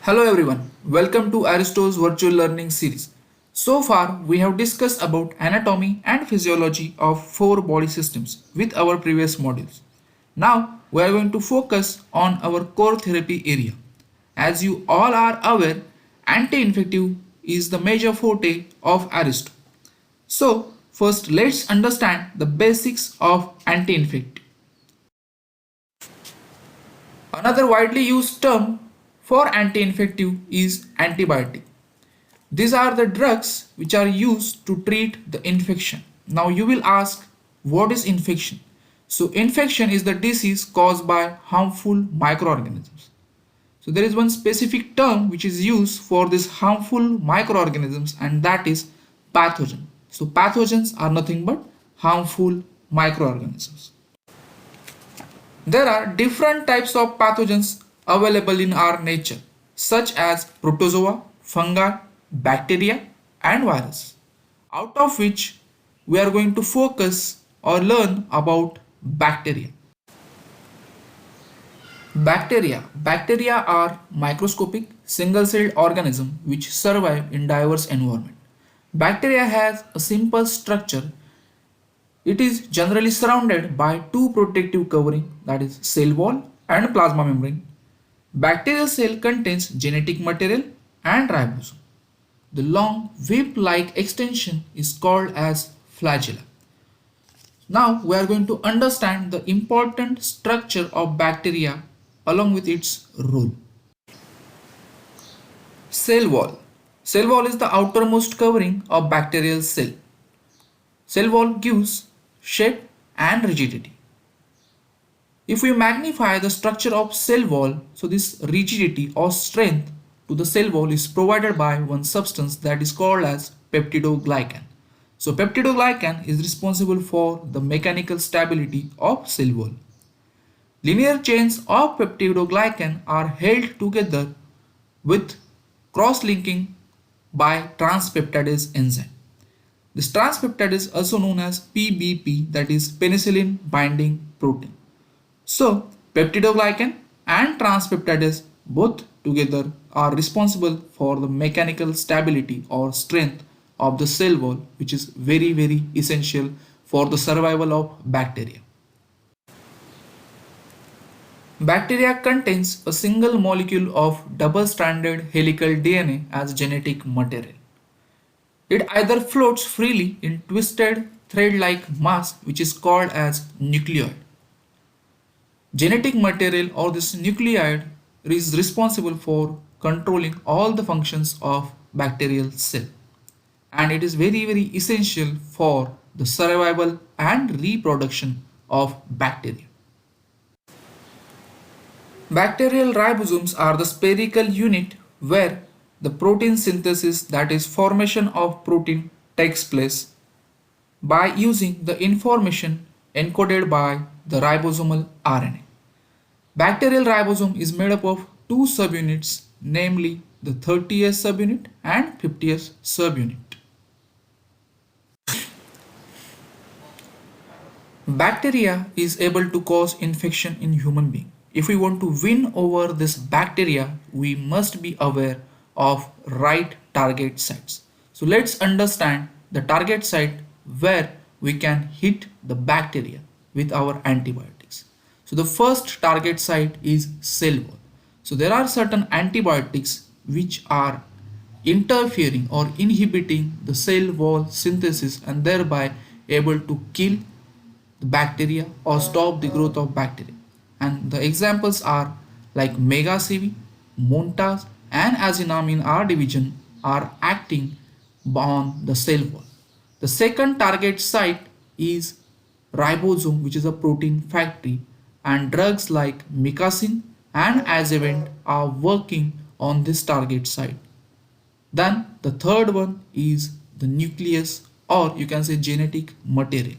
Hello everyone, welcome to Aristo's virtual learning series. So far, we have discussed about anatomy and physiology of four body systems with our previous modules. Now, we are going to focus on our core therapy area. As you all are aware, anti-infective is the major forte of Aristo. So, first let's understand the basics of anti-infective. Another widely used term for anti-infective is antibiotic. These are the drugs which are used to treat the infection. Now you will ask, what is infection? So infection is the disease caused by harmful microorganisms. So there is one specific term which is used for these harmful microorganisms, and that is pathogen. So pathogens are nothing but harmful microorganisms. There are different types of pathogens available in our nature, such as protozoa, fungi, bacteria, and virus, out of which we are going to focus or learn about bacteria. Bacteria are microscopic single-celled organisms which survive in diverse environment. Bacteria has a simple structure. It is generally surrounded by two protective covering, that is cell wall and plasma membrane. Bacterial cell contains genetic material and ribosome. The long whip-like extension is called as flagella. Now we are going to understand the important structure of bacteria along with its role. Cell wall. Cell wall is the outermost covering of bacterial cell. Cell wall gives shape and rigidity. If we magnify the structure of cell wall, so this rigidity or strength to the cell wall is provided by one substance that is called as peptidoglycan. So peptidoglycan is responsible for the mechanical stability of cell wall. Linear chains of peptidoglycan are held together with cross-linking by transpeptidase enzyme. This transpeptide is also known as PBP, that is penicillin binding protein. So, peptidoglycan and transpeptidase both together are responsible for the mechanical stability or strength of the cell wall, which is very essential for the survival of bacteria. Bacteria contains a single molecule of double-stranded helical DNA as genetic material. It either floats freely in twisted thread-like mass, which is called as nucleoid. Genetic material or this nucleoid is responsible for controlling all the functions of bacterial cell, and it is very essential for the survival and reproduction of bacteria. Bacterial ribosomes are the spherical unit where the protein synthesis, that is formation of protein, takes place by using the information encoded by the ribosomal RNA. Bacterial ribosome is made up of two subunits, namely the 30S subunit and 50S subunit. Bacteria is able to cause infection in human being. If we want to win over this bacteria, we must be aware of right target sites. So let's understand the target site where we can hit the bacteria with our antibiotics. So the first target site is cell wall. So there are certain antibiotics which are interfering or inhibiting the cell wall synthesis and thereby able to kill the bacteria or stop the growth of bacteria. And the examples are like megacv, montas, and azinam in our division are acting on the cell wall. The second target site is ribosome, which is a protein factory, and drugs like micacin and azevent are working on this target site. Then the third one is the nucleus, or you can say genetic material.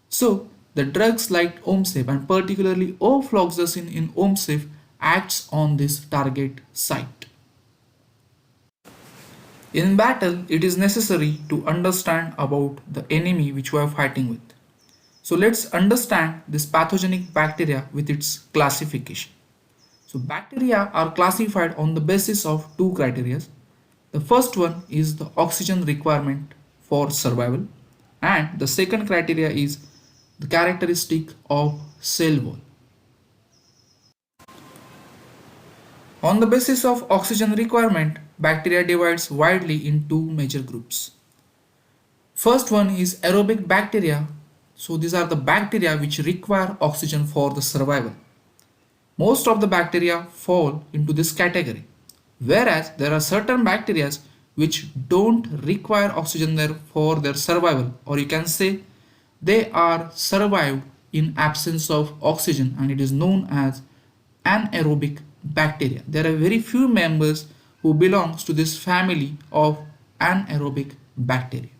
So the drugs like Omsef and particularly ofloxacin in Omsef acts on this target site. In battle, it is necessary to understand about the enemy which we are fighting with. So let's understand this pathogenic bacteria with its classification. So bacteria are classified on the basis of two criteria. The first one is the oxygen requirement for survival, and the second criteria is the characteristic of cell wall. On the basis of oxygen requirement, bacteria divides widely in two major groups. First one is aerobic bacteria. So these are the bacteria which require oxygen for the survival. Most of the bacteria fall into this category, whereas there are certain bacteria which don't require oxygen there for their survival, or you can say they are survived in absence of oxygen, and it is known as anaerobic bacteria. There are very few members who belongs to this family of anaerobic bacteria.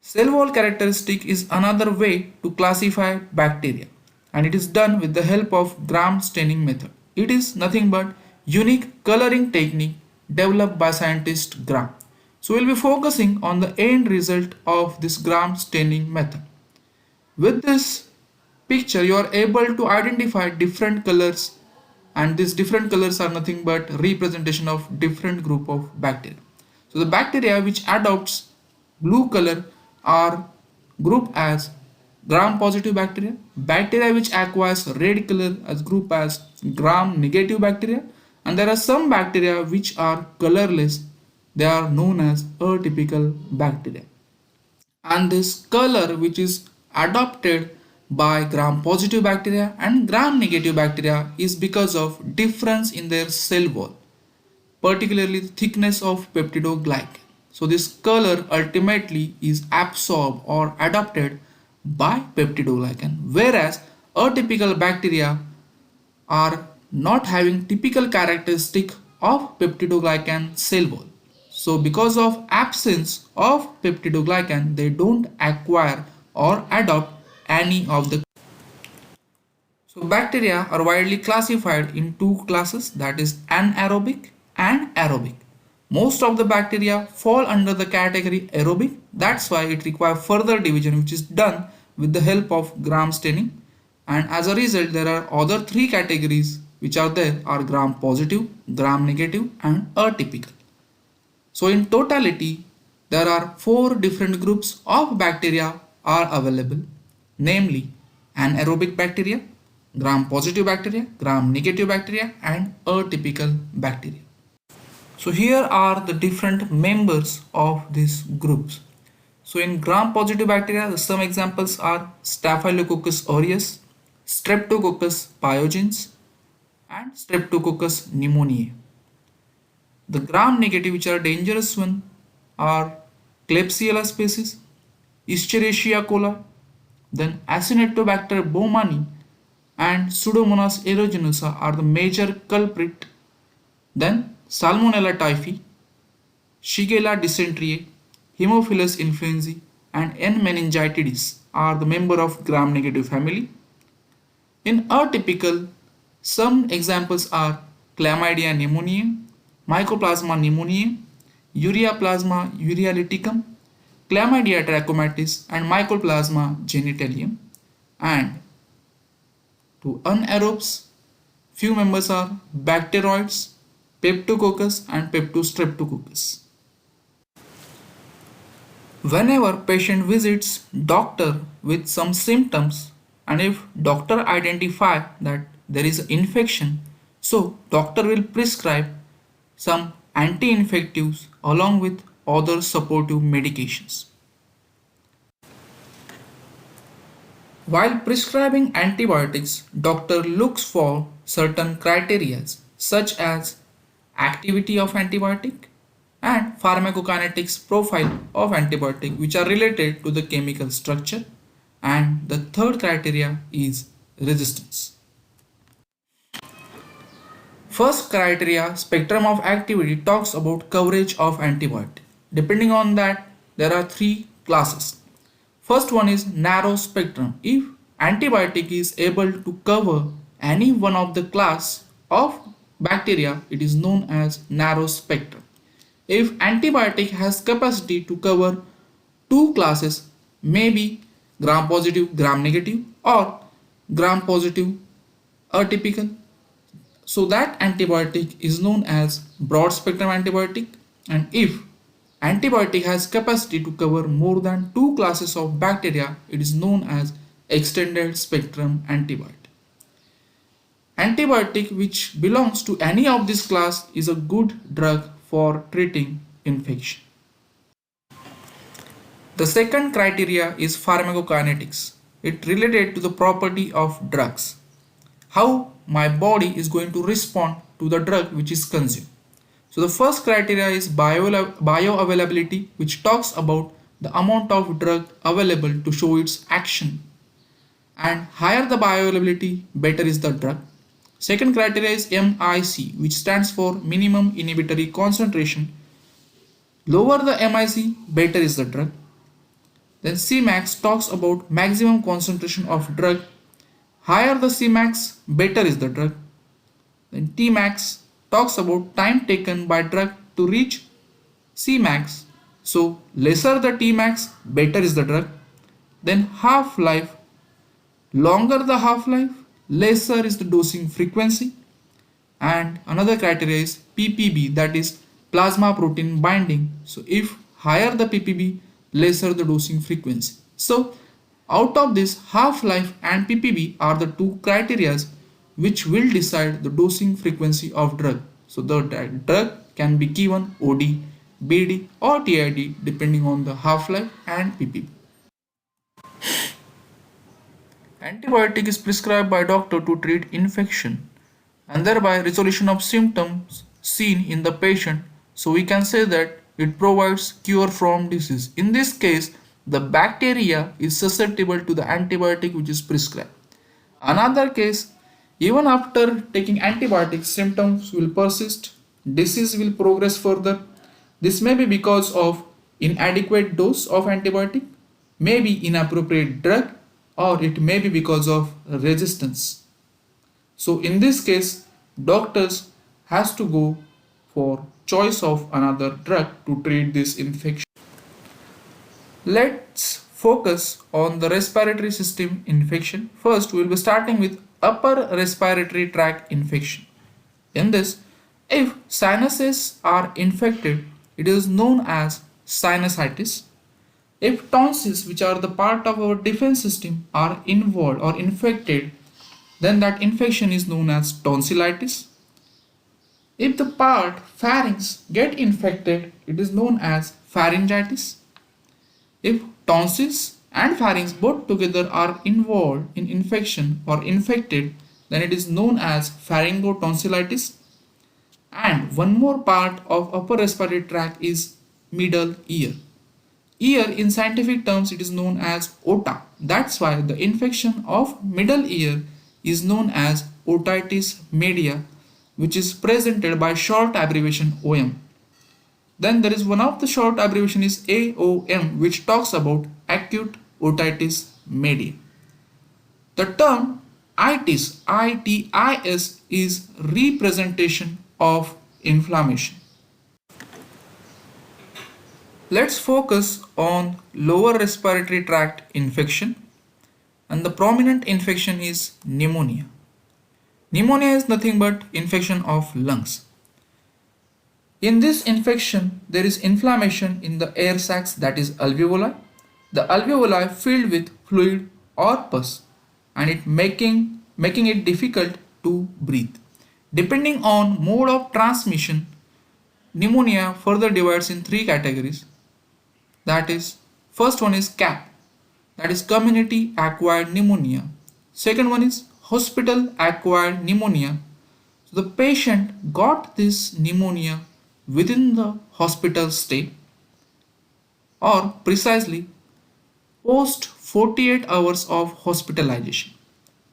Cell wall characteristic is another way to classify bacteria, and it is done with the help of Gram staining method. It is nothing but unique coloring technique developed by scientist Gram. So we'll be focusing on the end result of this Gram staining method. With this picture you are able to identify different colors, and these different colors are nothing but representation of different group of bacteria. So the bacteria which adopts blue color are grouped as gram positive bacteria. Bacteria which acquires red color as grouped as gram negative bacteria, and there are some bacteria which are colorless. They are known as atypical bacteria, and this color which is adopted by gram positive bacteria and gram negative bacteria is because of difference in their cell wall, particularly the thickness of peptidoglycan. So this color ultimately is absorbed or adopted by peptidoglycan, whereas atypical bacteria are not having typical characteristic of peptidoglycan cell wall. So because of absence of peptidoglycan, they don't acquire or adopt any of the. So bacteria are widely classified in two classes, that is anaerobic and aerobic. Most of the bacteria fall under the category aerobic. That's why it requires further division, which is done with the help of gram staining. And as a result, there are other three categories which are there are gram positive, gram negative and atypical. So in totality, there are four different groups of bacteria are available, namely anaerobic bacteria, gram positive bacteria, gram negative bacteria and atypical bacteria. So here are the different members of these groups. So in gram positive bacteria, some examples are Staphylococcus aureus, Streptococcus pyogenes and Streptococcus pneumoniae. The gram negative, which are dangerous one, are Klebsiella species, Escherichia coli, then Acinetobacter baumannii and Pseudomonas aeruginosa are the major culprit. Then Salmonella typhi, Shigella dysenteriae, Haemophilus influenzae and N. meningitidis are the member of gram-negative family. In atypical, some examples are Chlamydia pneumoniae, Mycoplasma pneumoniae, Ureaplasma urealyticum, Chlamydia trachomatis and Mycoplasma genitalium. And to anaerobes, few members are bacteroids, Peptococcus and Peptostreptococcus. Whenever patient visits doctor with some symptoms, and if doctor identify that there is infection, so doctor will prescribe some anti-infectives along with other supportive medications. While prescribing antibiotics, doctor looks for certain criteria such as activity of antibiotic and pharmacokinetics profile of antibiotic, which are related to the chemical structure, and the third criteria is resistance. First criteria, spectrum of activity, talks about coverage of antibiotic. Depending on that, there are three classes. First one is narrow spectrum. If antibiotic is able to cover any one of the class of bacteria, it is known as narrow spectrum. If antibiotic has capacity to cover two classes, maybe gram positive, gram negative, or gram positive, atypical. So that antibiotic is known as broad spectrum antibiotic, and if antibiotic has capacity to cover more than two classes of bacteria, it is known as extended spectrum antibiotic. Antibiotic which belongs to any of this class is a good drug for treating infection. The second criteria is pharmacokinetics. It related to the property of drugs. How my body is going to respond to the drug which is consumed. So the first criteria is bioavailability, which talks about the amount of drug available to show its action. And higher the bioavailability, better is the drug. Second criteria is MIC, which stands for minimum inhibitory concentration. Lower the MIC, better is the drug. Then Cmax talks about maximum concentration of drug. Higher the Cmax, better is the drug. Then Tmax talks about time taken by drug to reach Cmax. So lesser the Tmax, better is the drug. Then half-life, longer the half-life, lesser is the dosing frequency. And another criteria is ppb, that is plasma protein binding. So if higher the ppb, lesser the dosing frequency. So out of this, half-life and ppb are the two criteria which will decide the dosing frequency of drug. So the drug can be given OD, BD or TID depending on the half-life and ppb. Antibiotic is prescribed by doctor to treat infection and thereby resolution of symptoms seen in the patient. So we can say that it provides cure from disease. In this case, the bacteria is susceptible to the antibiotic which is prescribed. Another case, even after taking antibiotics, symptoms will persist, disease will progress further. This may be because of inadequate dose of antibiotic, maybe inappropriate drug, or it may be because of resistance. So in this case, doctors has to go for choice of another drug to treat this infection. Let's focus on the respiratory system infection. First, we will be starting with upper respiratory tract infection. In this, if sinuses are infected, it is known as sinusitis. If tonsils, which are the part of our defense system, are involved or infected, then that infection is known as tonsillitis. If the part pharynx get infected, it is known as pharyngitis. If tonsils and pharynx both together are involved in infection or infected, then it is known as pharyngotonsillitis. And one more part of upper respiratory tract is middle ear. Ear in scientific terms it is known as ota. That's why the infection of middle ear is known as otitis media, which is presented by short abbreviation OM. Then there is one of the short abbreviation is AOM, which talks about acute otitis media. The term itis, ITIS, is representation of inflammation. Let's focus on lower respiratory tract infection, and the prominent infection is pneumonia. Pneumonia is nothing but infection of lungs. In this infection, there is inflammation in the air sacs, that is alveoli. The alveoli filled with fluid or pus, and it making it difficult to breathe. Depending on mode of transmission, pneumonia further divides in three categories. That is, first one is CAP, that is community acquired pneumonia. Second one is hospital acquired pneumonia. So the patient got this pneumonia within the hospital stay, or precisely post 48 hours of hospitalization.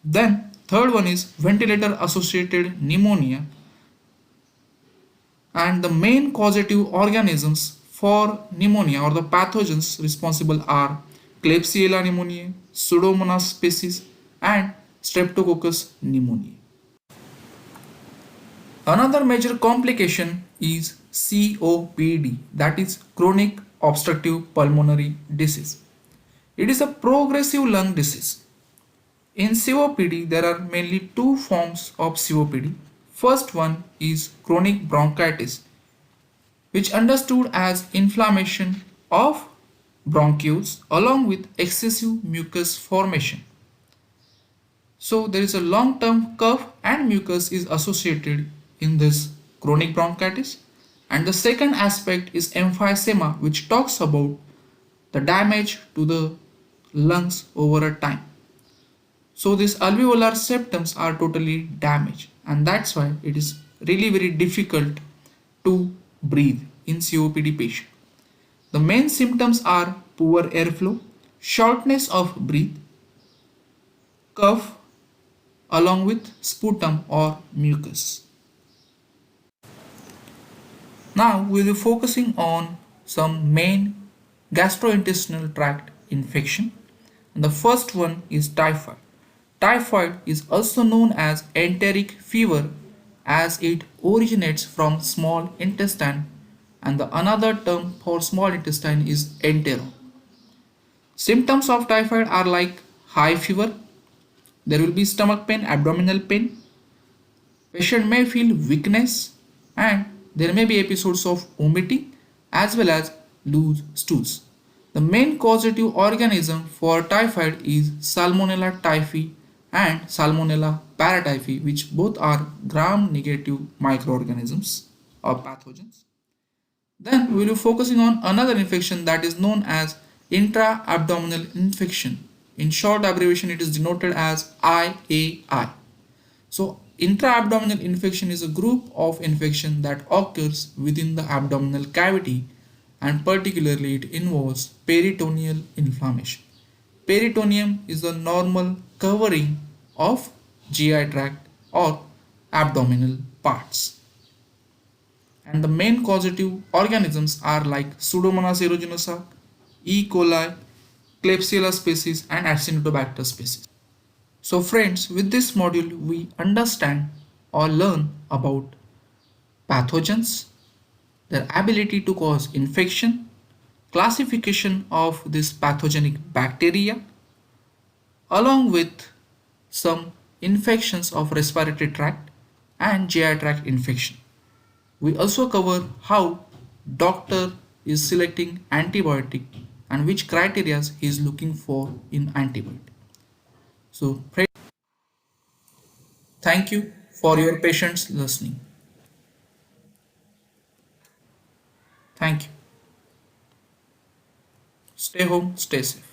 Then third one is ventilator associated pneumonia, and the main causative organisms for pneumonia or the pathogens responsible are Klebsiella pneumoniae, Pseudomonas species, and Streptococcus pneumoniae. Another major complication is COPD, that is chronic obstructive pulmonary disease. It is a progressive lung disease. In COPD, there are mainly two forms of COPD. First one is chronic bronchitis, which understood as inflammation of bronchioles along with excessive mucus formation. So there is a long-term cough and mucus is associated in this chronic bronchitis. And the second aspect is emphysema, which talks about the damage to the lungs over a time. So these alveolar septums are totally damaged, and that's why it is really very difficult to breathe in COPD patient. The main symptoms are poor airflow, shortness of breath, cough along with sputum or mucus. Now we'll be focusing on some main gastrointestinal tract infection. And the first one is typhoid. Typhoid is also known as enteric fever as it originates from small intestine, and the another term for small intestine is entero. Symptoms of typhoid are like high fever, there will be stomach pain, abdominal pain, patient may feel weakness, and there may be episodes of vomiting as well as loose stools. The main causative organism for typhoid is Salmonella typhi and Salmonella paratyphi, which both are gram-negative microorganisms or pathogens. Then we will be focusing on another infection that is known as intra-abdominal infection. In short abbreviation, it is denoted as IAI. So, intra-abdominal infection is a group of infection that occurs within the abdominal cavity, and particularly it involves peritoneal inflammation. Peritoneum is the normal covering of GI tract or abdominal parts. And the main causative organisms are like Pseudomonas aeruginosa, E. coli, Klebsiella species and Acinetobacter species. So friends, with this module we understand or learn about pathogens, their ability to cause infection, classification of this pathogenic bacteria, along with some infections of respiratory tract and GI tract infection. We also cover how doctor is selecting antibiotic and which criteria he is looking for in antibiotic. So thank you for your patience listening. Thank you. Stay home, stay safe.